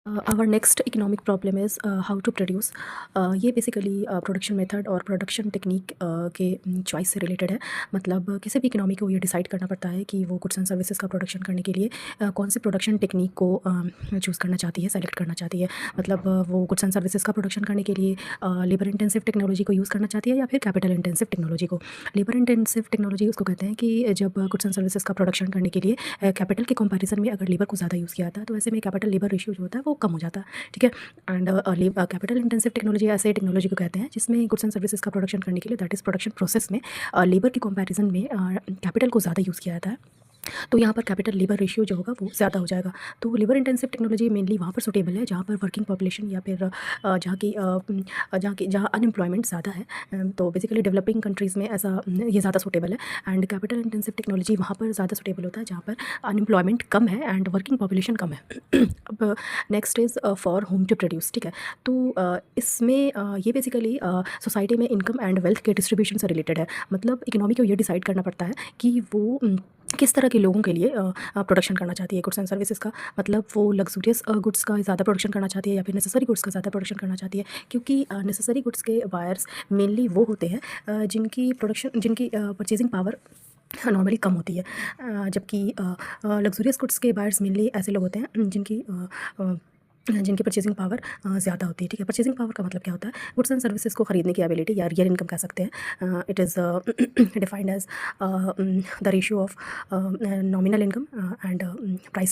Our next economic problem is how to produce. ये basically production method और production technique के choice से related है। मतलब किसी भी इकोनॉमी को ये डिसाइड करना पड़ता है कि वो गुड्स एंड सर्विसेज का प्रोडक्शन करने के लिए कौन सी प्रोडक्शन टेक्निक को चूज़ करना चाहती है, सेलेक्ट करना चाहती है। मतलब वो गुड्स एंड सर्विसेज का प्रोडक्शन करने के लिए लेबर इंटेंसिव टेक्नोलॉजी को यूज़ करना चाहती है या फिर कैपिटल इंटेंसिव टेक्नोलॉजी को। लेबर इंटेंसिव टेक्नोलॉजी उसको कहते हैं कि जब गुड्स एंड सर्विसेज का प्रोडक्शन करने के लिए कैपिटल के कंपैरिजन में अगर लेबर को ज़्यादा यूज़ किया जाता है तो ऐसे में कैपिटल लेबर रेशियो जो होता है वो कम हो जाता है। ठीक है। एंड कैपिटल इंटेंसिव टेक्नोलॉजी ऐसे टेक्नोलॉजी को कहते हैं जिसमें गुड्स एंड सर्विसेज का प्रोडक्शन करने के लिए दैट इज़ प्रोडक्शन प्रोसेस में लेबर के कंपैरिजन में कैपिटल को ज़्यादा यूज़ किया जाता है। तो यहाँ पर कैपिटल लेबर रेशियो जो होगा वो ज़्यादा हो जाएगा। तो लेबर इंटेंसिव टेक्नोलॉजी मेनली वहाँ पर सूटेबल है जहाँ पर वर्किंग पॉपुलेशन या फिर जहाँ अनएम्प्लॉयमेंट ज़्यादा है। तो बेसिकली डेवलपिंग कंट्रीज़ में ऐसा ये ज़्यादा सूटेबल है। एंड कैपिटल इंटेंसिव टेक्नोलॉजी वहाँ पर ज़्यादा सूटेबल होता है जहाँ पर अनएम्प्लॉयमेंट कम है एंड वर्किंग पॉपुलेशन कम है। अब next is for whom to produce. ठीक है। तो इसमें ये बेसिकली सोसाइटी में इनकम एंड वेल्थ के डिस्ट्रीब्यूशन से रिलेटेड है। मतलब इकोनॉमी को ये डिसाइड करना पड़ता है कि वो किस तरह के लोगों के लिए प्रोडक्शन करना चाहती है गुड्स एंड सर्विसेज का। मतलब वो लग्जूरियस गुड्स का ज़्यादा प्रोडक्शन करना चाहती है या फिर नेसेसरी गुड्स का ज़्यादा प्रोडक्शन करना चाहती है। क्योंकि नेसेसरी गुड्स के बायर्स मेनली वो होते हैं जिनकी परचेजिंग पावर नॉर्मली कम होती है। जबकि लग्जूरियस गुड्स के बायर्स मेनली ऐसे लोग होते हैं जिनकी परचेजिंग पावर ज़्यादा होती है। ठीक है। परचेजिंग पावर का मतलब क्या होता है? गुड्स एंड सर्विसेज को खरीदने की एबिलिटी या रियल इनकम कह सकते हैं। It is defined as the ratio of nominal income and price